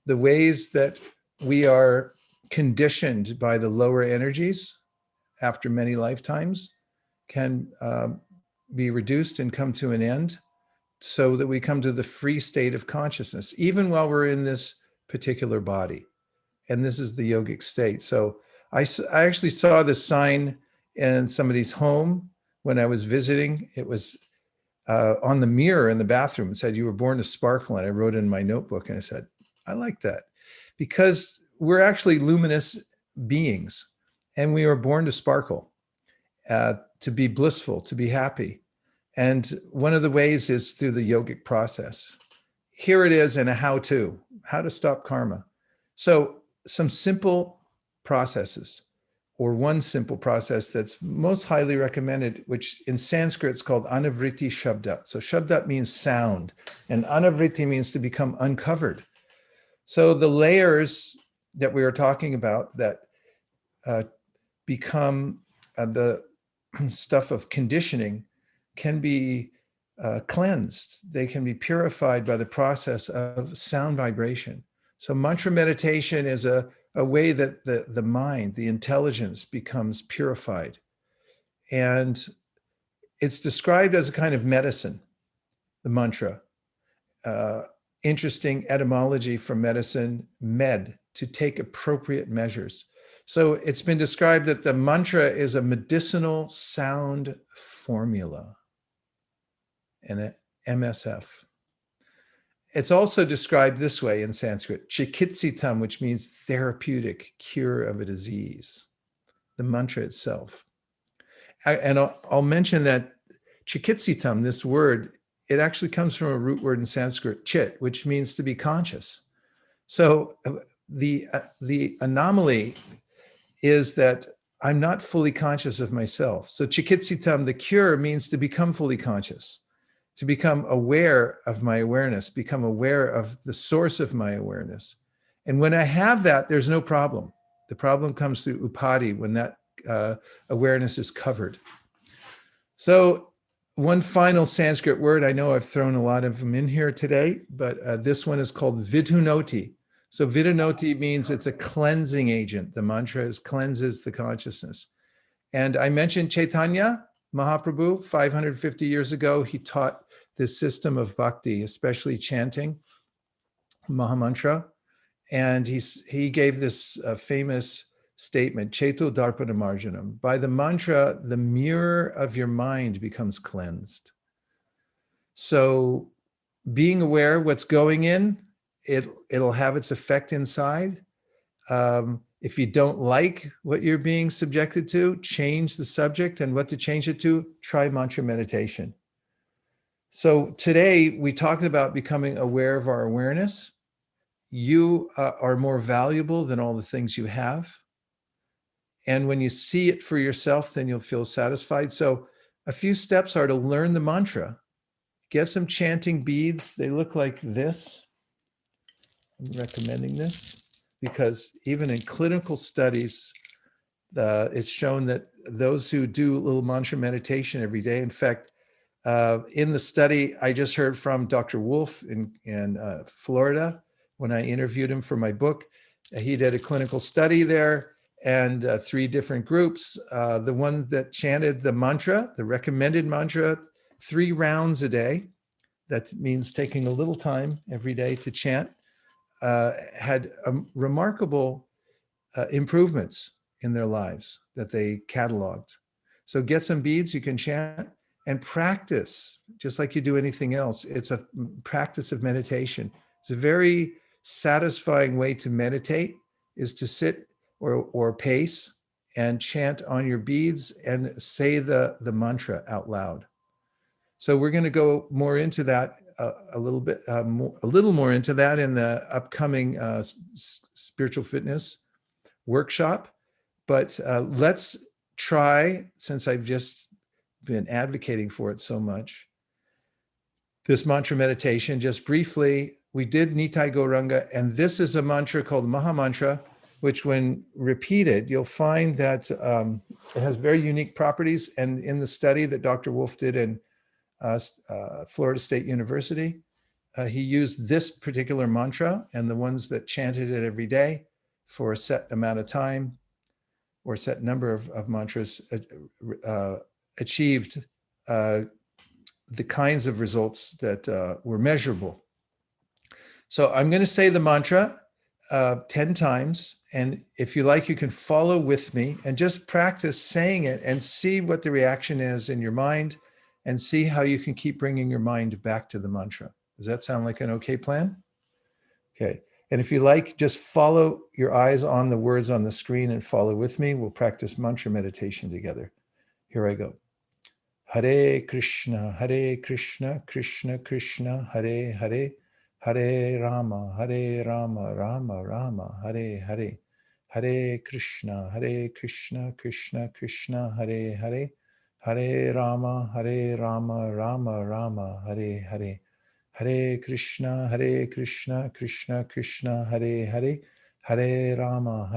[SPEAKER 2] the ways that we are conditioned by the lower energies after many lifetimes can be reduced and come to an end, so that we come to the free state of consciousness, even while we're in this particular body. And this is the yogic state. So I actually saw this sign in somebody's home when I was visiting. It was on the mirror in the bathroom. It said, "You were born to sparkle." And I wrote it in my notebook and I said, I like that, because we're actually luminous beings and we were born to sparkle, to be blissful, to be happy. And one of the ways is through the yogic process. Here it is in a how to stop karma. So some simple processes, or one simple process that's most highly recommended, which in Sanskrit is called anavriti shabda. So shabda means sound, and anavriti means to become uncovered. So the layers that we are talking about that become the stuff of conditioning can be cleansed. They can be purified by the process of sound vibration. So mantra meditation is a way that the mind, the intelligence, becomes purified. And it's described as a kind of medicine, the mantra, interesting etymology from medicine, med, to take appropriate measures. So it's been described that the mantra is a medicinal sound formula, and MSF. It's also described this way in Sanskrit, chikitsitam, which means therapeutic, cure of a disease, the mantra itself. And I'll mention that chikitsitam, this word, it actually comes from a root word in Sanskrit, chit, which means to be conscious. So the anomaly is that I'm not fully conscious of myself. So chikitsitam, the cure, means to become fully conscious, to become aware of my awareness, become aware of the source of my awareness. And when I have that, there's no problem. The problem comes through upadi, when that awareness is covered. So one final Sanskrit word, I know I've thrown a lot of them in here today, but this one is called vidhunoti. So vidhunoti means it's a cleansing agent. The mantra cleanses the consciousness. And I mentioned Chaitanya Mahaprabhu, 550 years ago, he taught this system of bhakti, especially chanting Mahamantra. And he gave this famous statement, Cheto Darpana Marjanam. By the mantra, the mirror of your mind becomes cleansed. So being aware of what's going in, it'll have its effect inside. If you don't like what you're being subjected to, change the subject, and what to change it to, try mantra meditation. So today we talked about becoming aware of our awareness. You are more valuable than all the things you have. And when you see it for yourself, then you'll feel satisfied. So a few steps are to learn the mantra. Get some chanting beads. They look like this. I'm recommending this because even in clinical studies, it's shown that those who do a little mantra meditation every day, in fact, in the study I just heard from Dr. Wolf in Florida, when I interviewed him for my book, he did a clinical study there and 3 different groups. The one that chanted the mantra, the recommended mantra, 3 rounds a day, that means taking a little time every day to chant, had remarkable improvements in their lives that they cataloged. So get some beads, you can chant and practice, just like you do anything else. It's a practice of meditation. It's a very satisfying way to meditate, is to sit or pace and chant on your beads and say the mantra out loud. So we're going to go more into that a little more into that in the upcoming spiritual fitness workshop. But let's try, since I've just been advocating for it so much, this mantra meditation. Just briefly, we did Nitai Gauranga, and this is a mantra called Maha Mantra, which when repeated, you'll find that it has very unique properties. And in the study that Dr. Wolf did in Florida State University, he used this particular mantra, and the ones that chanted it every day for a set amount of time or a set number of mantras achieved the kinds of results that were measurable. So I'm going to say the mantra 10 times. And if you like, you can follow with me and just practice saying it and see what the reaction is in your mind and see how you can keep bringing your mind back to the mantra. Does that sound like an okay plan? Okay. And if you like, just follow your eyes on the words on the screen and follow with me. We'll practice mantra meditation together. Here I go. Hare Krishna, Krishna Krishna, Hare Hare, Hare Rama, Rama Rama, Hare Hare. Hare Krishna, Krishna Krishna, Hare Hare, Hare Rama, Rama Rama, Hare Hare. Hare Krishna, Krishna Krishna, Hare Hare, Hare Rama,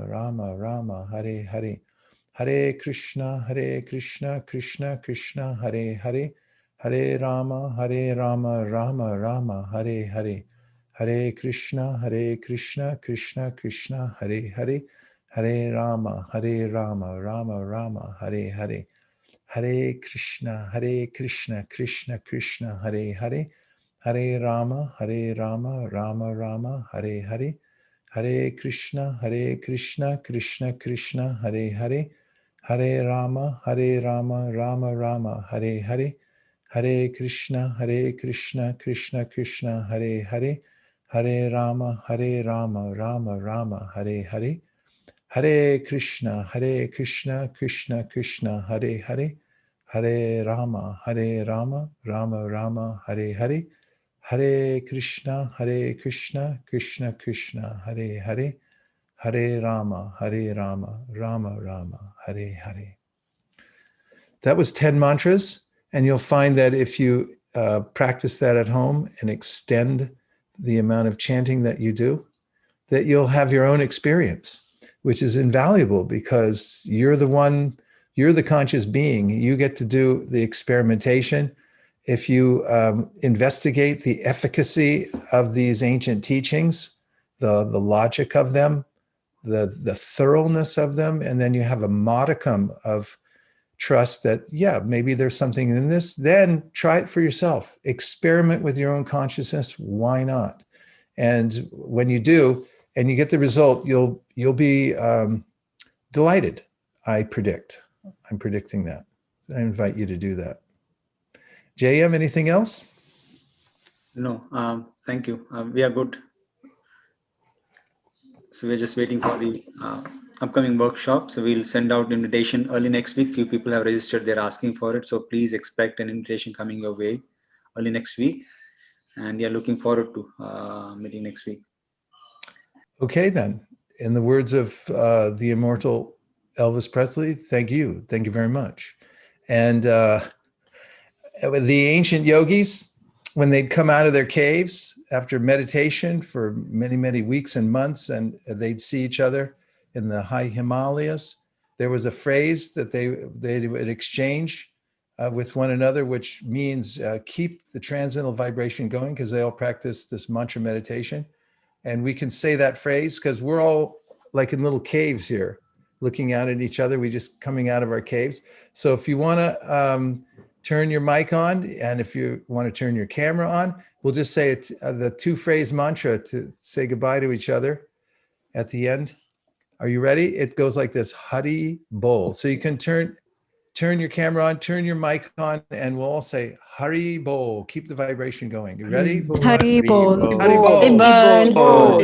[SPEAKER 2] Rama Rama, Hare Hare. Hare Krishna, Krishna Krishna, Hare Hare, Hare Rama, Rama Rama, Hare Hare. Hare Krishna, Krishna Krishna, Hare Hare, Hare Rama, Rama Rama, Hare Hare. Hare Krishna, Krishna Krishna, Hare Hare, Hare Rama, Rama Rama, Hare Hare. Hare Krishna, Krishna Krishna, Hare Hare. Hare Rama, Rama Rama, Hare Hare. Hare Krishna, Krishna Krishna, Hare Hare. Hare Rama, Rama Rama, Hare Hare. Hare Krishna, Krishna Krishna, Hare Hare. Hare Rama, Rama Rama, Hare Hare. Hare Krishna, Krishna Krishna, Hare Hare. Hare Rama, Rama Rama, Hare Hare. That was 10 mantras, and you'll find that if you practice that at home and extend the amount of chanting that you do, that you'll have your own experience, which is invaluable because you're the conscious being. You get to do the experimentation. If you investigate the efficacy of these ancient teachings, the logic of them, the thoroughness of them, and then you have a modicum of trust that, yeah, maybe there's something in this, then try it for yourself. Experiment with your own consciousness. Why not? And when you do, and you get the result, you'll be delighted. I predict. I'm predicting that. I invite you to do that. JM, anything else?
[SPEAKER 1] No, thank you. We are good. So we're just waiting for the upcoming workshop. So we'll send out invitation early next week. Few people have registered. They're asking for it. So please expect an invitation coming your way early next week. And yeah, looking forward to meeting next week.
[SPEAKER 2] Okay, then. In the words of the immortal Elvis Presley, thank you. Thank you very much. And the ancient yogis, when they'd come out of their caves after meditation for many, many weeks and months, and they'd see each other in the high Himalayas, there was a phrase that they would exchange with one another, which means keep the transcendental vibration going, because they all practice this mantra meditation. And we can say that phrase because we're all like in little caves here, looking out at each other. We just coming out of our caves. So if you want to turn your mic on, and if you want to turn your camera on, we'll just say it, the two-phrase mantra to say goodbye to each other at the end. Are you ready? It goes like this: Hari Bol. So you can turn your camera on, turn your mic on, and we'll all say Hari Bol. Keep the vibration going. You ready?
[SPEAKER 4] Hari Bol.
[SPEAKER 2] Hari Bol.
[SPEAKER 5] Hari Bol.
[SPEAKER 2] Hari Bol.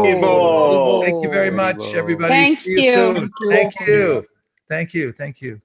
[SPEAKER 5] Hari Bol.
[SPEAKER 2] Thank you very much, everybody.
[SPEAKER 6] Thank
[SPEAKER 2] See you
[SPEAKER 6] you.
[SPEAKER 2] soon. Thank
[SPEAKER 5] Thank you.
[SPEAKER 2] you. Thank you. Thank you.